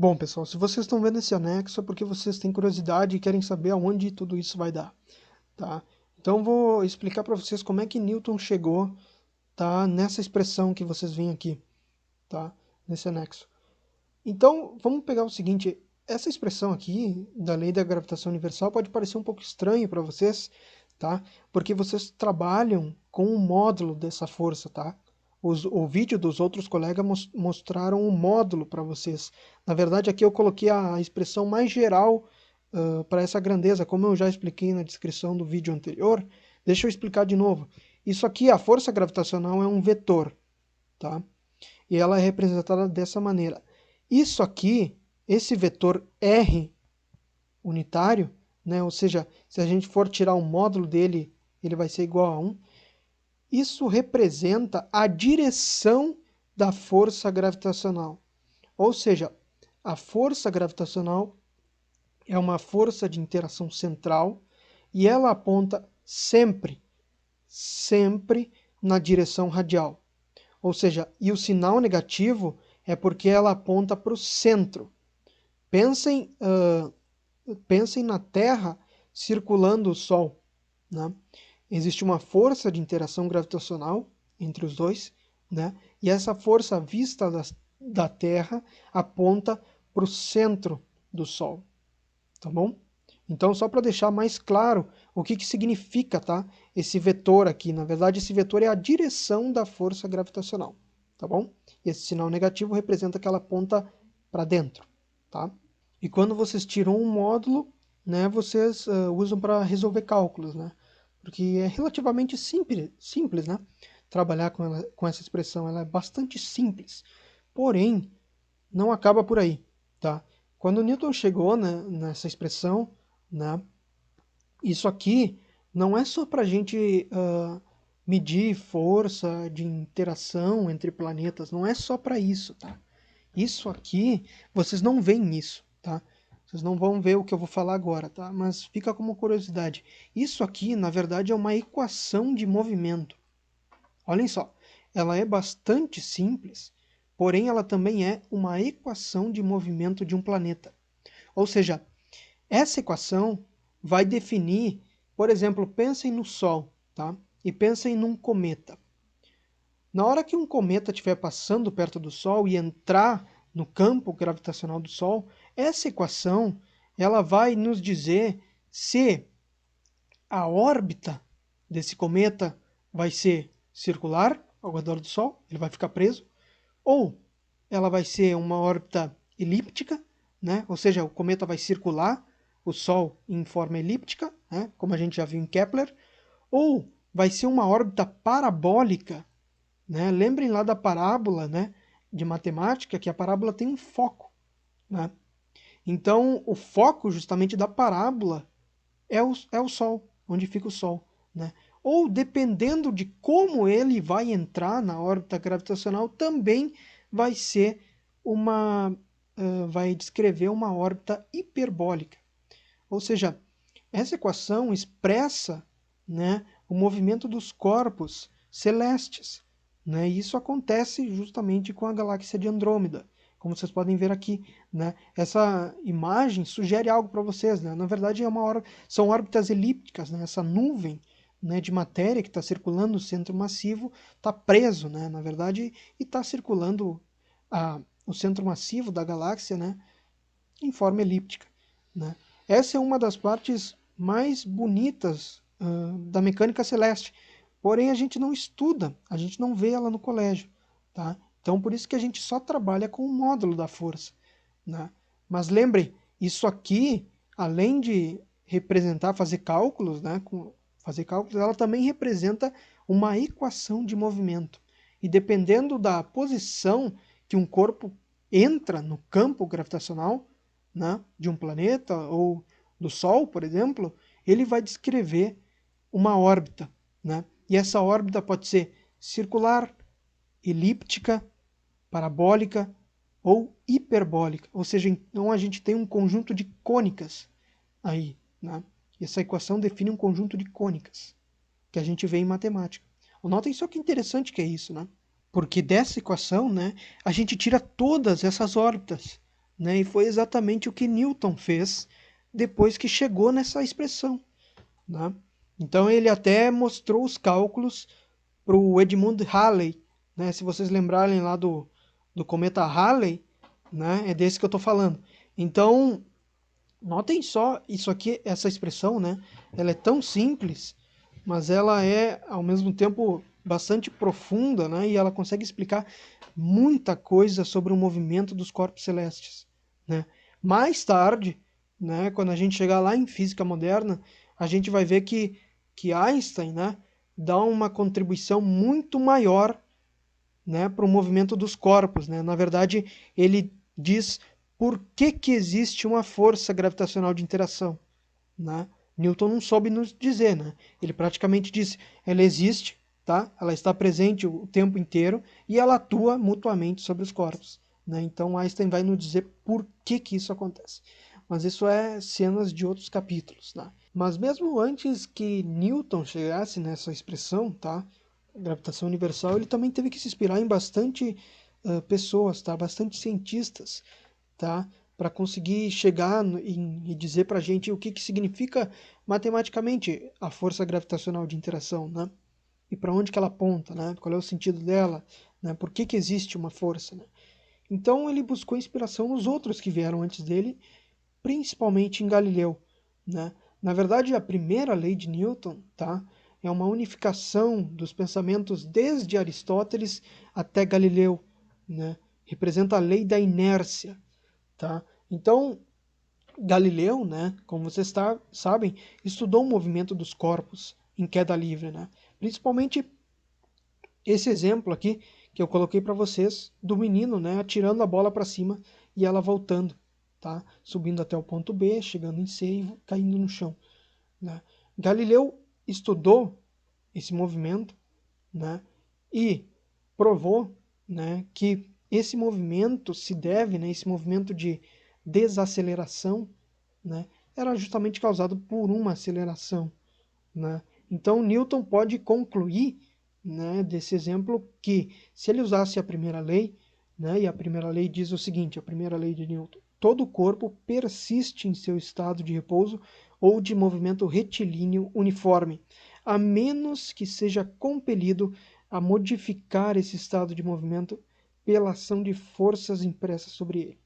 Bom, pessoal, se vocês estão vendo esse anexo é porque vocês têm curiosidade e querem saber aonde tudo isso vai dar, tá? Então eu vou explicar para vocês como é que Newton chegou, tá, nessa expressão que vocês veem aqui, tá? Nesse anexo. Então, vamos pegar o seguinte, essa expressão aqui da lei da gravitação universal pode parecer um pouco estranho para vocês, tá? Porque vocês trabalham com o módulo dessa força, tá? O vídeo dos outros colegas mostraram o módulo para vocês. Na verdade, aqui eu coloquei a expressão mais geral para essa grandeza, como eu já expliquei na descrição do vídeo anterior. Deixa eu explicar de novo. Isso aqui, a força gravitacional é um vetor, tá? E ela é representada dessa maneira. Isso aqui, esse vetor R unitário, né, ou seja, se a gente for tirar o módulo dele, ele vai ser igual a 1. Isso representa a direção da força gravitacional. Ou seja, a força gravitacional é uma força de interação central e ela aponta sempre, sempre na direção radial. Ou seja, e o sinal negativo é porque ela aponta para o centro. Pensem, pensem na Terra circulando o Sol, né? Existe uma força de interação gravitacional entre os dois, né? E essa força vista da Terra aponta para o centro do Sol, tá bom? Então, só para deixar mais claro o que significa, tá? Esse vetor aqui. Na verdade, esse vetor é a direção da força gravitacional, tá bom? E esse sinal negativo representa que ela aponta para dentro, tá? E quando vocês tiram um módulo, né, vocês usam para resolver cálculos, né? Porque é relativamente simples, né? Trabalhar com essa expressão, ela é bastante simples. Porém, não acaba por aí, tá? Quando Newton chegou, né, nessa expressão, né, isso aqui não é só para a gente medir força de interação entre planetas, não é só para isso, tá? Isso aqui, vocês não veem isso, tá? Vocês não vão ver o que eu vou falar agora, tá? Mas fica como curiosidade. Isso aqui, na verdade, é uma equação de movimento. Olhem só, ela é bastante simples, porém ela também é uma equação de movimento de um planeta. Ou seja, essa equação vai definir, por exemplo, pensem no Sol, tá? E pensem num cometa. Na hora que um cometa estiver passando perto do Sol e entrar no campo gravitacional do Sol, essa equação ela vai nos dizer se a órbita desse cometa vai ser circular ao redor do Sol, ele vai ficar preso, ou ela vai ser uma órbita elíptica, né? Ou seja, o cometa vai circular o Sol em forma elíptica, né? Como a gente já viu em Kepler, ou vai ser uma órbita parabólica, né? Lembrem lá da parábola, né, de matemática, que a parábola tem um foco, né? Então, o foco justamente da parábola é o Sol, onde fica o Sol, né? Ou dependendo de como ele vai entrar na órbita gravitacional, também vai ser uma, vai descrever uma órbita hiperbólica. Ou seja, essa equação expressa, né, o movimento dos corpos celestes, né? E isso acontece justamente com a galáxia de Andrômeda, como vocês podem ver aqui, né? Essa imagem sugere algo para vocês, né? Na verdade, são órbitas elípticas, né? Essa nuvem, né, de matéria que está circulando no centro massivo está preso, né? Na verdade, e está circulando o centro massivo da galáxia, né, em forma elíptica, né? Essa é uma das partes mais bonitas da mecânica celeste, porém a gente não estuda, a gente não vê ela no colégio, tá? Então por isso que a gente só trabalha com o módulo da força, né? Mas lembrem, isso aqui, além de representar, fazer cálculos, né, fazer cálculos, ela também representa uma equação de movimento. E dependendo da posição que um corpo entra no campo gravitacional, né, de um planeta ou do Sol, por exemplo, ele vai descrever uma órbita, né? E essa órbita pode ser circular, elíptica, parabólica ou hiperbólica. Ou seja, então a gente tem um conjunto de cônicas aí, né? E essa equação define um conjunto de cônicas que a gente vê em matemática. Notem só que interessante que é isso, né? Porque dessa equação, né, a gente tira todas essas órbitas, né? E foi exatamente o que Newton fez depois que chegou nessa expressão, né? Então ele até mostrou os cálculos para o Edmund Halley, né? Se vocês lembrarem lá do cometa Halley, né? É desse que eu estou falando. Então, notem só isso aqui, essa expressão, né? Ela é tão simples, mas ela é ao mesmo tempo bastante profunda, né? E ela consegue explicar muita coisa sobre o movimento dos corpos celestes, né? Mais tarde, né? Quando a gente chegar lá em física moderna, a gente vai ver que Einstein, né? Dá uma contribuição muito maior, né, para o movimento dos corpos, né? Na verdade, ele diz por que existe uma força gravitacional de interação, né? Newton não soube nos dizer, né? Ele praticamente disse, ela existe, tá? Ela está presente o tempo inteiro e ela atua mutuamente sobre os corpos, né? Então Einstein vai nos dizer por que isso acontece. Mas isso é cenas de outros capítulos, né? Mas mesmo antes que Newton chegasse nessa expressão, tá? Gravitação universal, ele também teve que se inspirar em bastante pessoas, tá? Bastante cientistas, tá? Para conseguir chegar e dizer para a gente o que significa matematicamente a força gravitacional de interação, né? E para onde que ela aponta, né? Qual é o sentido dela, né? Por que existe uma força, né? Então ele buscou inspiração nos outros que vieram antes dele, principalmente em Galileu, né? Na verdade, a primeira lei de Newton, tá? É uma unificação dos pensamentos desde Aristóteles até Galileu, né? Representa a lei da inércia, tá? Então, Galileu, né, como vocês sabem, estudou o movimento dos corpos em queda livre, né? Principalmente esse exemplo aqui que eu coloquei para vocês do menino, né, atirando a bola para cima e ela voltando, tá? Subindo até o ponto B, chegando em C e caindo no chão, né? Galileu estudou esse movimento, né, e provou, né, que esse movimento se deve, né, esse movimento de desaceleração, né, era justamente causado por uma aceleração, né? Então Newton pode concluir, né, desse exemplo que se ele usasse a primeira lei, né, e a primeira lei diz o seguinte, a primeira lei de Newton, todo corpo persiste em seu estado de repouso ou de movimento retilíneo uniforme, a menos que seja compelido a modificar esse estado de movimento pela ação de forças impressas sobre ele.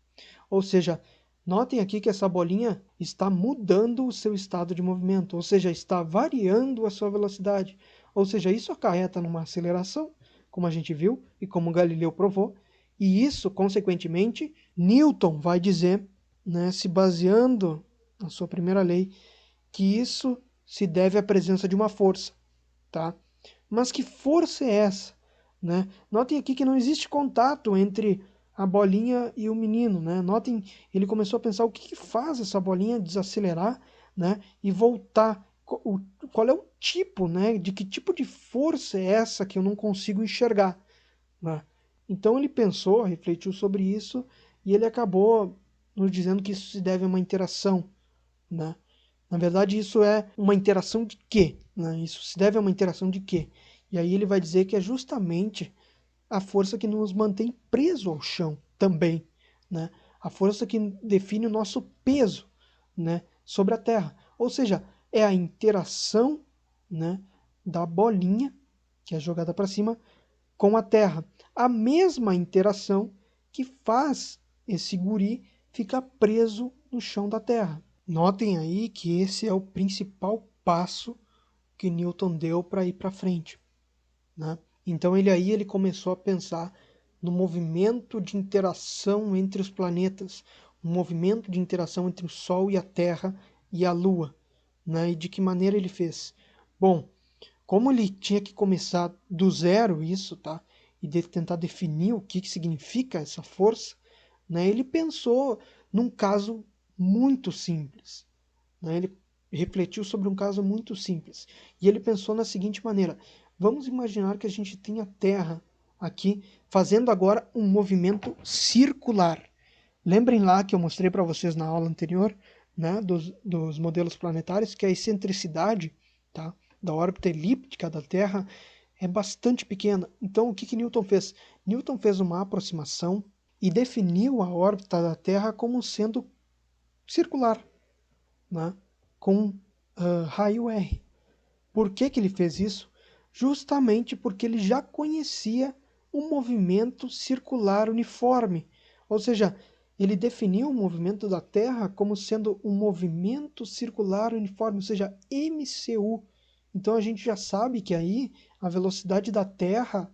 Ou seja, notem aqui que essa bolinha está mudando o seu estado de movimento, ou seja, está variando a sua velocidade. Ou seja, isso acarreta numa aceleração, como a gente viu e como Galileu provou, e isso, consequentemente, Newton vai dizer, né, se baseando na sua primeira lei, que isso se deve à presença de uma força, tá? Mas que força é essa, né? Notem aqui que não existe contato entre a bolinha e o menino, né? Notem, ele começou a pensar o que faz essa bolinha desacelerar, né? E voltar. Qual é o tipo, né? De que tipo de força é essa que eu não consigo enxergar, né? Então ele pensou, refletiu sobre isso e ele acabou nos dizendo que isso se deve a uma interação, né? Na verdade, isso é uma interação de quê? Né? Isso se deve a uma interação de quê? E aí ele vai dizer que é justamente a força que nos mantém preso ao chão também, né? A força que define o nosso peso, né, sobre a Terra. Ou seja, é a interação, né, da bolinha, que é jogada para cima, com a Terra. A mesma interação que faz esse guri ficar preso no chão da Terra. Notem aí que esse é o principal passo que Newton deu para ir para frente, né? Então ele começou a pensar no movimento de interação entre os planetas, um movimento de interação entre o Sol e a Terra e a Lua, né? E de que maneira ele fez? Bom, como ele tinha que começar do zero isso, tá? E tentar definir o que significa essa força, né? Ele pensou num caso muito simples, né? Ele refletiu sobre um caso muito simples. E ele pensou na seguinte maneira: vamos imaginar que a gente tem a Terra aqui fazendo agora um movimento circular. Lembrem lá que eu mostrei para vocês na aula anterior, né, dos modelos planetários, que a excentricidade, tá, da órbita elíptica da Terra é bastante pequena. Então, o que Newton fez? Newton fez uma aproximação e definiu a órbita da Terra como sendo circular, né? Com raio R. Por que que ele fez isso? Justamente porque ele já conhecia o movimento circular uniforme. Ou seja, ele definiu o movimento da Terra como sendo um movimento circular uniforme, ou seja, MCU. Então a gente já sabe que aí a velocidade da Terra,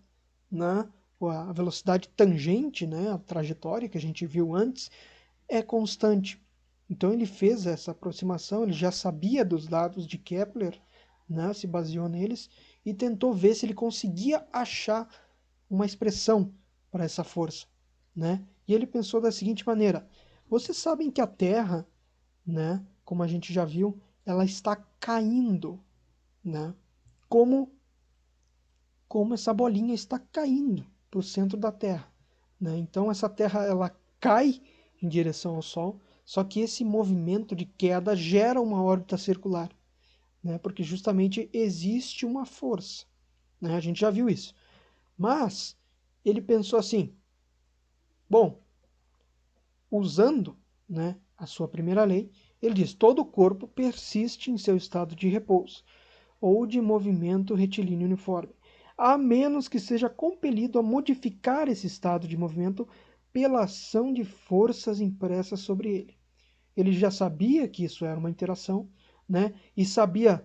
né, a velocidade tangente, né, a trajetória que a gente viu antes, é constante. Então ele fez essa aproximação, ele já sabia dos dados de Kepler, né, se baseou neles e tentou ver se ele conseguia achar uma expressão para essa força, né? E ele pensou da seguinte maneira: vocês sabem que a Terra, né, como a gente já viu, ela está caindo, né? Como essa bolinha está caindo para o centro da Terra, né? Então essa Terra ela cai em direção ao Sol, só que esse movimento de queda gera uma órbita circular, né? Porque justamente existe uma força, né? A gente já viu isso. Mas ele pensou assim: bom, usando, né, a sua primeira lei, ele diz: todo corpo persiste em seu estado de repouso ou de movimento retilíneo uniforme, a menos que seja compelido a modificar esse estado de movimento pela ação de forças impressas sobre ele. Ele já sabia que isso era uma interação, né? E sabia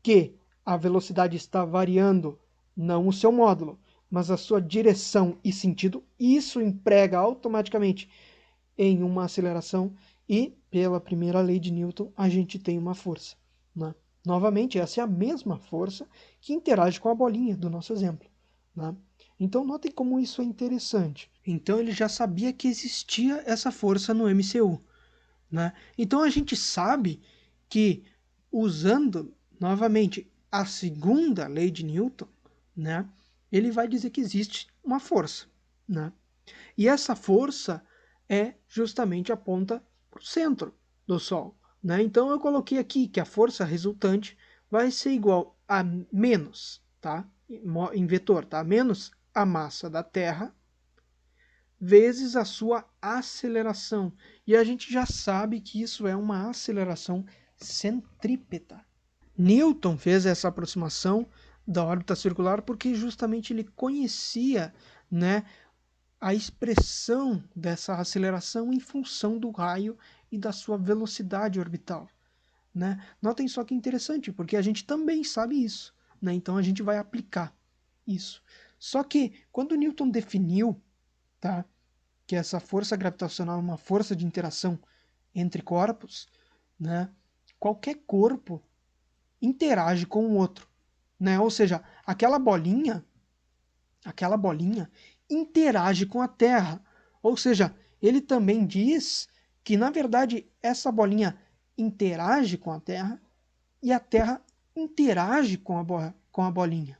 que a velocidade está variando não o seu módulo, mas a sua direção e sentido. Isso emprega automaticamente em uma aceleração e, pela primeira lei de Newton, a gente tem uma força, né? Novamente, essa é a mesma força que interage com a bolinha do nosso exemplo, né? Então, notem como isso é interessante. Então, ele já sabia que existia essa força no MCU, né? Então, a gente sabe que, usando, novamente, a segunda lei de Newton, né, ele vai dizer que existe uma força, né? E essa força é justamente aponta para o centro do Sol, né? Então eu coloquei aqui que a força resultante vai ser igual a menos, tá? Em vetor, tá? Menos a massa da Terra vezes a sua aceleração. E a gente já sabe que isso é uma aceleração centrípeta. Newton fez essa aproximação da órbita circular porque justamente ele conhecia, né, a expressão dessa aceleração em função do raio e da sua velocidade orbital, né? Notem só que interessante, porque a gente também sabe isso, né? Então a gente vai aplicar isso. Só que quando Newton definiu, tá, que essa força gravitacional é uma força de interação entre corpos, né? Qualquer corpo interage com o outro, né? Ou seja, aquela bolinha interage com a Terra. Ou seja, ele também diz que, na verdade, essa bolinha interage com a Terra e a Terra interage com a bolinha,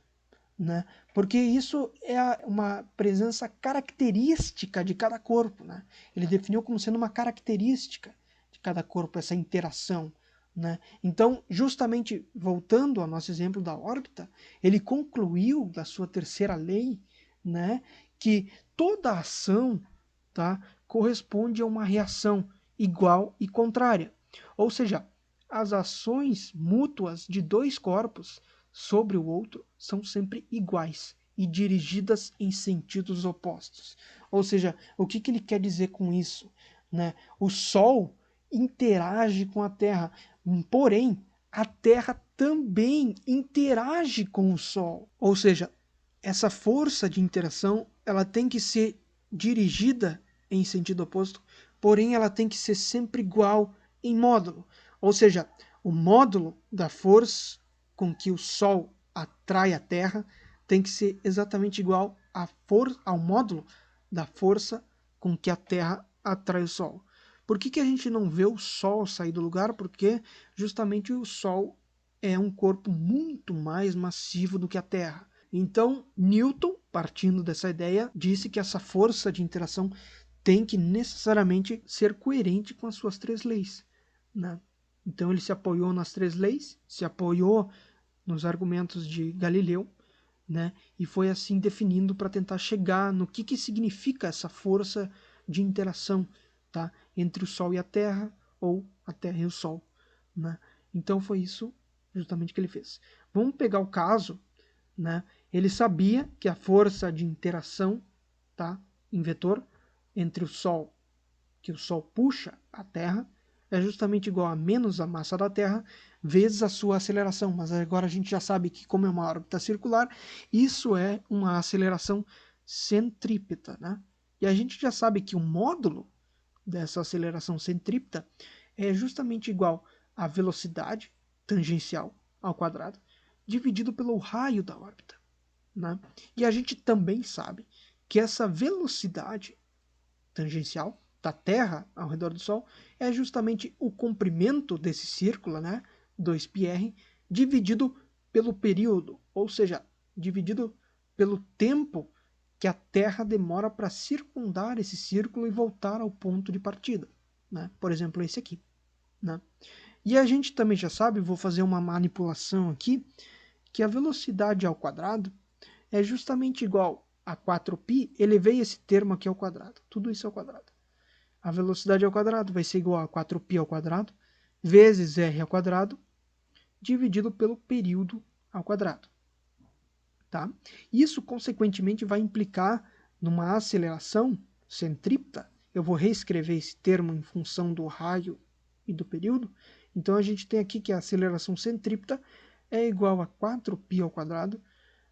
né? Porque isso é uma presença característica de cada corpo, né? Ele definiu como sendo uma característica de cada corpo, essa interação, né? Então, justamente voltando ao nosso exemplo da órbita, ele concluiu da sua terceira lei, né, que toda ação, tá, corresponde a uma reação igual e contrária. Ou seja, as ações mútuas de dois corpos sobre o outro são sempre iguais e dirigidas em sentidos opostos. Ou seja, o que ele quer dizer com isso, né? O Sol interage com a Terra, porém, a Terra também interage com o Sol. Ou seja, essa força de interação ela tem que ser dirigida em sentido oposto, porém ela tem que ser sempre igual em módulo. Ou seja, o módulo da força com que o Sol atrai a Terra tem que ser exatamente igual ao módulo da força com que a Terra atrai o Sol. Por que a gente não vê o Sol sair do lugar? Porque justamente o Sol é um corpo muito mais massivo do que a Terra. Então, Newton, partindo dessa ideia, disse que essa força de interação tem que necessariamente ser coerente com as suas três leis, né? Então ele se apoiou nas três leis, se apoiou nos argumentos de Galileu, né? E foi assim definindo para tentar chegar no que significa essa força de interação, tá? Entre o Sol e a Terra, ou a Terra e o Sol, né? Então foi isso justamente que ele fez. Vamos pegar o caso, né? Ele sabia que a força de interação, tá? Em vetor, entre o Sol, que o Sol puxa a Terra, é justamente igual a menos a massa da Terra vezes a sua aceleração. Mas agora a gente já sabe que, como é uma órbita circular, isso é uma aceleração centrípeta, né? E a gente já sabe que o módulo dessa aceleração centrípeta é justamente igual à velocidade tangencial ao quadrado dividido pelo raio da órbita, né? E a gente também sabe que essa velocidade tangencial da Terra ao redor do Sol é justamente o comprimento desse círculo, né, 2πr, dividido pelo período, ou seja, dividido pelo tempo que a Terra demora para circundar esse círculo e voltar ao ponto de partida, né? Por exemplo, esse aqui, né? E a gente também já sabe, vou fazer uma manipulação aqui, que a velocidade ao quadrado é justamente igual a 4π, elevei esse termo aqui ao quadrado, tudo isso ao quadrado. A velocidade ao quadrado vai ser igual a 4π ao quadrado vezes r ao quadrado dividido pelo período ao quadrado. Tá? Isso, consequentemente, vai implicar numa aceleração centrípeta. Eu vou reescrever esse termo em função do raio e do período. Então, a gente tem aqui que a aceleração centrípeta é igual a 4π ao quadrado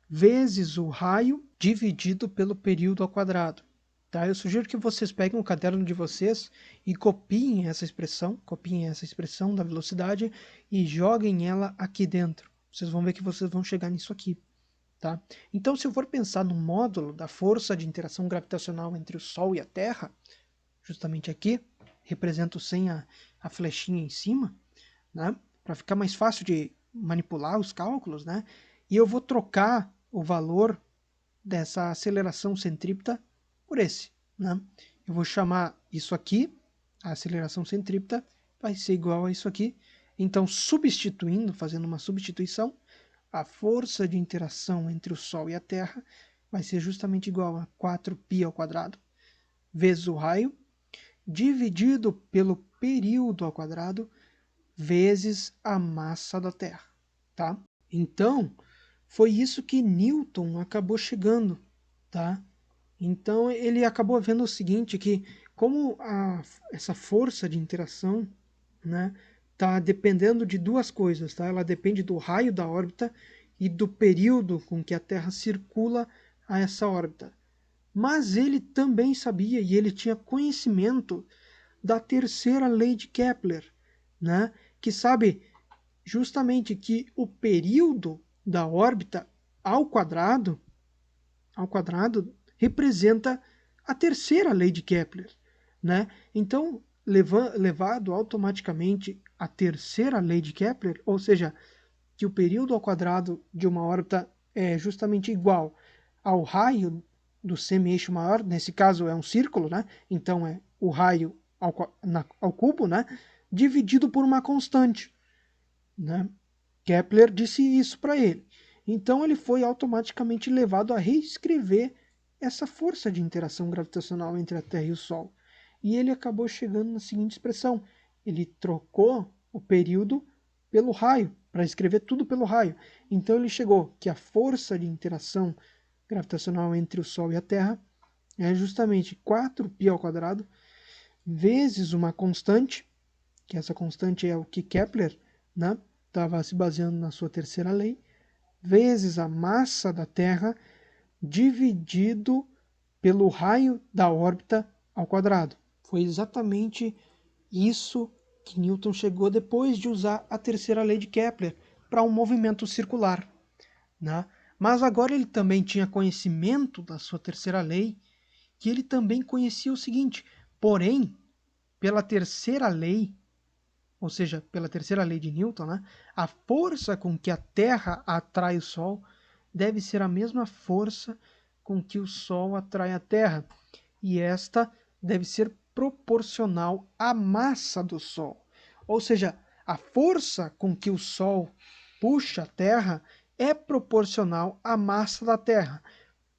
vezes o raio dividido pelo período ao quadrado. Tá? Eu sugiro que vocês peguem o caderno de vocês e copiem essa expressão da velocidade e joguem ela aqui dentro. Vocês vão ver que vocês vão chegar nisso aqui. Tá? Então, se eu for pensar no módulo da força de interação gravitacional entre o Sol e a Terra, justamente aqui, represento sem a flechinha em cima, né? Para ficar mais fácil de manipular os cálculos, né? E eu vou trocar o valor dessa aceleração centrípeta por esse, né? Eu vou chamar isso aqui, a aceleração centrípeta, vai ser igual a isso aqui. Então, substituindo, fazendo uma substituição, a força de interação entre o Sol e a Terra vai ser justamente igual a 4π ao quadrado vezes o raio, dividido pelo período ao quadrado, vezes a massa da Terra. Tá? Então, foi isso que Newton acabou chegando. Tá? Então, ele acabou vendo o seguinte, que como essa força de interação, né, tá dependendo de duas coisas, tá? Ela depende do raio da órbita e do período com que a Terra circula a essa órbita. Mas ele também sabia e ele tinha conhecimento da terceira lei de Kepler, né? Que sabe justamente que o período da órbita ao quadrado representa a terceira lei de Kepler, né? Então, levado automaticamente à terceira lei de Kepler, ou seja, que o período ao quadrado de uma órbita é justamente igual ao raio do semi-eixo maior, nesse caso é um círculo, né? Então é o raio ao cubo, né? Dividido por uma constante, né? Kepler disse isso para ele. Então ele foi automaticamente levado a reescrever essa força de interação gravitacional entre a Terra e o Sol. E ele acabou chegando na seguinte expressão. Ele trocou o período pelo raio, para escrever tudo pelo raio. Então ele chegou que a força de interação gravitacional entre o Sol e a Terra é justamente 4π ao quadrado vezes uma constante, que essa constante é o que Kepler, né, estava se baseando na sua terceira lei, vezes a massa da Terra dividido pelo raio da órbita ao quadrado. Foi exatamente isso que Newton chegou depois de usar a terceira lei de Kepler para um movimento circular, né? Mas agora ele também tinha conhecimento da sua terceira lei, que ele também conhecia o seguinte, porém, pela terceira lei, ou seja, pela terceira lei de Newton, né, a força com que a Terra atrai o Sol deve ser a mesma força com que o Sol atrai a Terra, e esta deve ser proporcional à massa do Sol. Ou seja, a força com que o Sol puxa a Terra é proporcional à massa da Terra.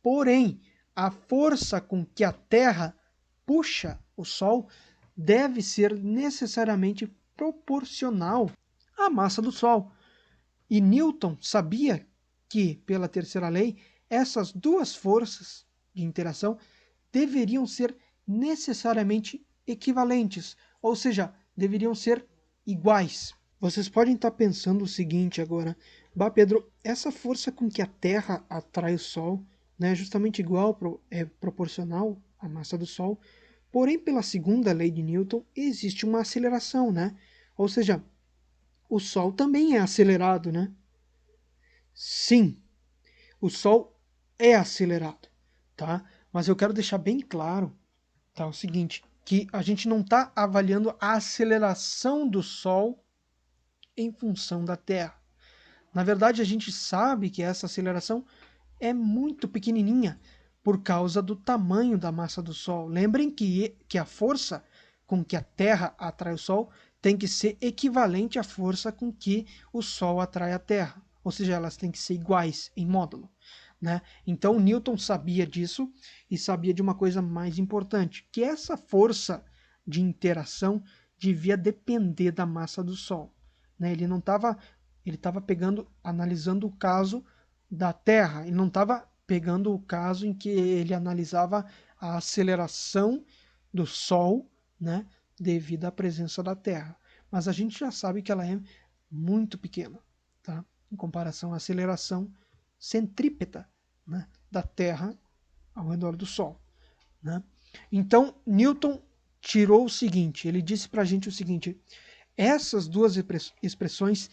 Porém, a força com que a Terra puxa o Sol deve ser necessariamente proporcional à massa do Sol. E Newton sabia que, pela terceira lei, essas duas forças de interação deveriam ser necessariamente equivalentes, ou seja, deveriam ser iguais. Vocês podem estar pensando o seguinte agora: bah, Pedro, essa força com que a Terra atrai o Sol, né, é justamente igual, é proporcional à massa do Sol, porém, pela segunda lei de Newton, existe uma aceleração, né? Ou seja, o Sol também é acelerado, né? Sim, o Sol é acelerado, tá? Mas eu quero deixar bem claro, tá, o seguinte, que a gente não está avaliando a aceleração do Sol em função da Terra. Na verdade, a gente sabe que essa aceleração é muito pequenininha por causa do tamanho da massa do Sol. Lembrem que a força com que a Terra atrai o Sol tem que ser equivalente à força com que o Sol atrai a Terra. Ou seja, elas têm que ser iguais em módulo, né? Então, Newton sabia disso e sabia de uma coisa mais importante, que essa força de interação devia depender da massa do Sol, né? Ele estava analisando o caso da Terra, ele não estava pegando o caso em que ele analisava a aceleração do Sol, né, devido à presença da Terra. Mas a gente já sabe que ela é muito pequena, tá? Em comparação à aceleração centrípeta, né, da Terra ao redor do Sol, né? Então, Newton tirou o seguinte, ele disse para a gente o seguinte: essas duas expressões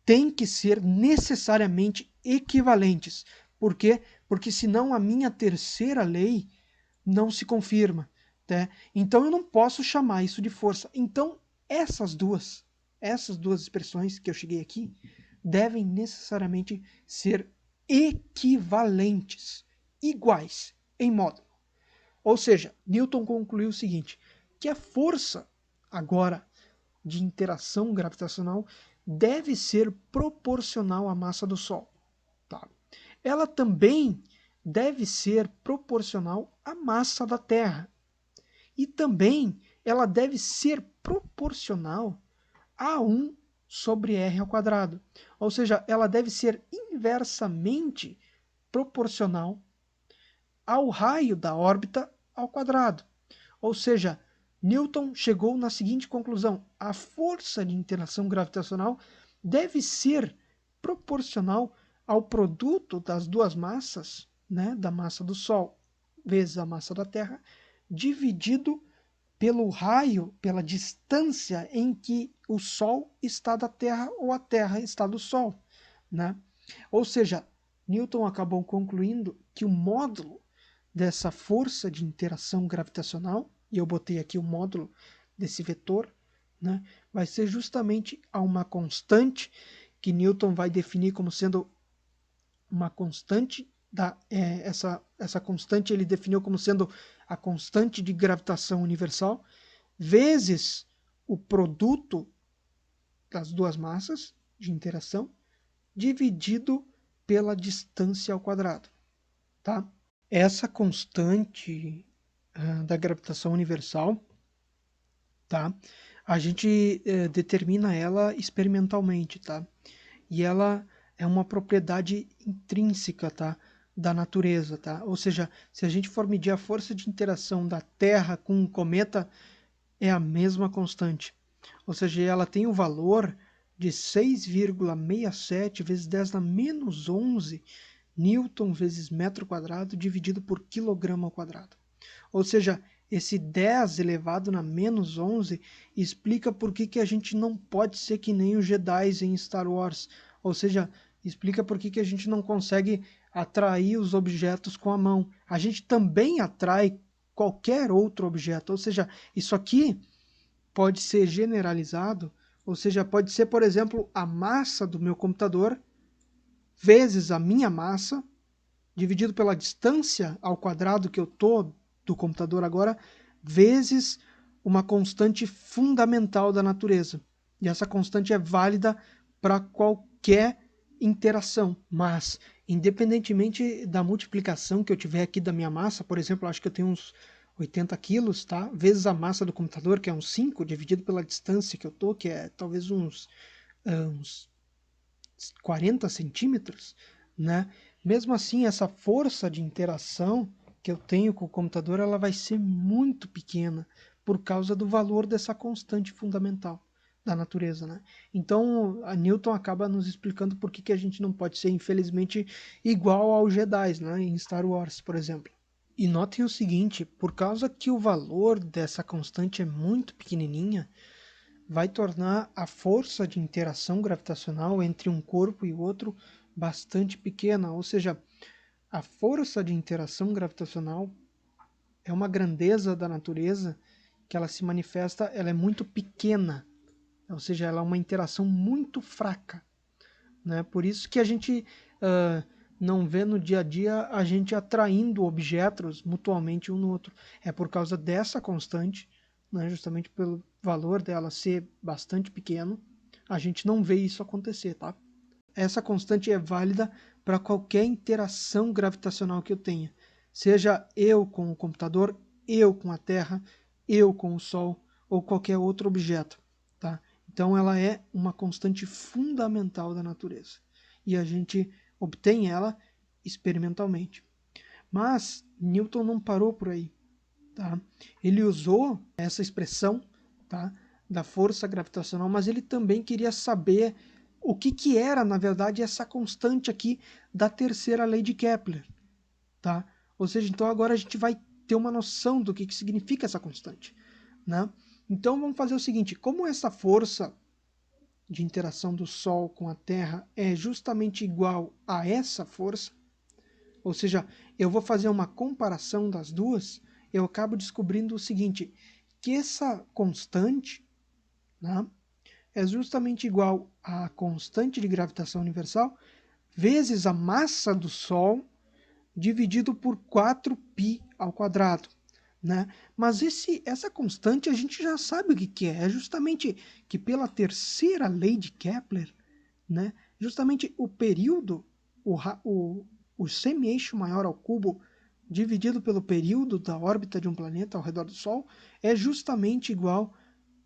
têm que ser necessariamente equivalentes. Por quê? Porque senão a minha terceira lei não se confirma, né? Então eu não posso chamar isso de força. Então essas duas expressões que eu cheguei aqui devem necessariamente ser equivalentes, iguais em módulo. Ou seja, Newton concluiu o seguinte, que a força agora de interação gravitacional deve ser proporcional à massa do Sol. Tá? Ela também deve ser proporcional à massa da Terra. E também ela deve ser proporcional a 1 sobre r ao quadrado. Ou seja, ela deve ser inversamente proporcional ao raio da órbita ao quadrado. Ou seja, Newton chegou na seguinte conclusão: a força de interação gravitacional deve ser proporcional ao produto das duas massas, né, da massa do Sol vezes a massa da Terra, dividido pelo raio, pela distância em que o Sol está da Terra ou a Terra está do Sol, né? Ou seja, Newton acabou concluindo que o módulo dessa força de interação gravitacional, e eu botei aqui o módulo desse vetor, né, vai ser justamente a uma constante que Newton vai definir como sendo uma constante essa constante ele definiu como sendo a constante de gravitação universal vezes o produto das duas massas de interação dividido pela distância ao quadrado, tá? Essa constante da gravitação universal, tá? A gente determina ela experimentalmente, tá? E ela é uma propriedade intrínseca, tá? Da natureza, tá? Ou seja, se a gente for medir a força de interação da Terra com um cometa, é a mesma constante. Ou seja, ela tem o valor de 6,67 vezes 10 na menos 11 newton vezes metro quadrado dividido por quilograma ao quadrado. Ou seja, esse 10 elevado na menos 11 explica por que a gente não pode ser que nem os Jedi em Star Wars. Ou seja, explica por que a gente não consegue atrair os objetos com a mão. A gente também atrai qualquer outro objeto. Ou seja, isso aqui pode ser generalizado, ou seja, pode ser, por exemplo, a massa do meu computador vezes a minha massa, dividido pela distância ao quadrado que eu estou do computador agora, vezes uma constante fundamental da natureza. E essa constante é válida para qualquer interação, mas independentemente da multiplicação que eu tiver aqui da minha massa, por exemplo, eu acho que eu tenho uns 80 quilos, tá? Vezes a massa do computador, que é uns 5, dividido pela distância que eu tô, que é talvez uns 40 centímetros, né? Mesmo assim, essa força de interação que eu tenho com o computador, ela vai ser muito pequena por causa do valor dessa constante fundamental da natureza, né? Então, a Newton acaba nos explicando por que que a gente não pode ser, infelizmente, igual aos Jedi, né? Em Star Wars, por exemplo. E notem o seguinte, por causa que o valor dessa constante é muito pequenininha, vai tornar a força de interação gravitacional entre um corpo e outro bastante pequena, ou seja, a força de interação gravitacional é uma grandeza da natureza que ela se manifesta, ela é muito pequena, ou seja, ela é uma interação muito fraca, né? Por isso que a gente não vê no dia a dia a gente atraindo objetos mutuamente um no outro. É por causa dessa constante, né? Justamente pelo valor dela ser bastante pequeno, a gente não vê isso acontecer, tá? Essa constante é válida para qualquer interação gravitacional que eu tenha. Seja eu com o computador, eu com a Terra, eu com o Sol ou qualquer outro objeto, tá? Então ela é uma constante fundamental da natureza. E a gente obtém ela experimentalmente. Mas Newton não parou por aí, tá? Ele usou essa expressão, tá, da força gravitacional, mas ele também queria saber o que que era, na verdade, essa constante aqui da terceira lei de Kepler, tá? Ou seja, então agora a gente vai ter uma noção do que significa essa constante, né? Então vamos fazer o seguinte, como essa força de interação do Sol com a Terra é justamente igual a essa força, ou seja, eu vou fazer uma comparação das duas, eu acabo descobrindo o seguinte, que essa constante, né, é justamente igual à constante de gravitação universal vezes a massa do Sol dividido por 4π ao quadrado. Né? Mas essa constante a gente já sabe o que, que é justamente que pela terceira lei de Kepler, né, justamente o período, o semi-eixo maior ao cubo dividido pelo período da órbita de um planeta ao redor do Sol é justamente igual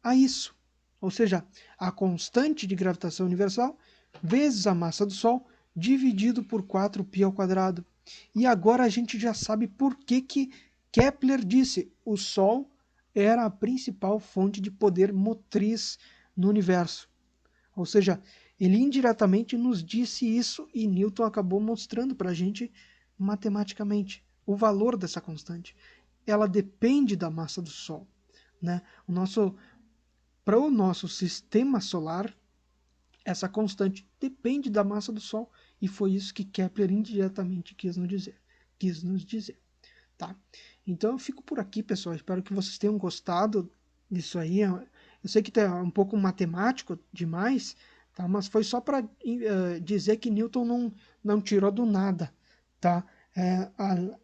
a isso. Ou seja, a constante de gravitação universal vezes a massa do Sol dividido por 4π ao quadrado. E agora a gente já sabe por que que Kepler disse o Sol era a principal fonte de poder motriz no universo. Ou seja, ele indiretamente nos disse isso e Newton acabou mostrando para a gente matematicamente o valor dessa constante. Ela depende da massa do Sol. Né? Para o nosso sistema solar, essa constante depende da massa do Sol e foi isso que Kepler indiretamente quis nos dizer, tá? Então eu fico por aqui, pessoal. Espero que vocês tenham gostado disso aí. Eu sei que é um pouco matemático demais, tá? Mas foi só para dizer que Newton não tirou do nada, tá?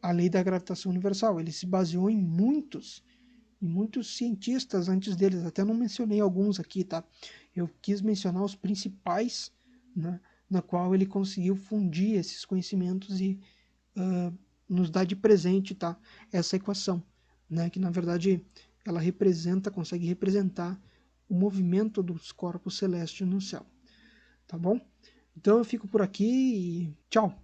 A lei da gravitação universal. Ele se baseou em muitos cientistas antes deles. Até não mencionei alguns aqui, tá? Eu quis mencionar os principais, né, na qual ele conseguiu fundir esses conhecimentos e nos dar de presente, tá, essa equação, né, que na verdade ela consegue representar o movimento dos corpos celestes no céu, tá bom? Então eu fico por aqui e tchau!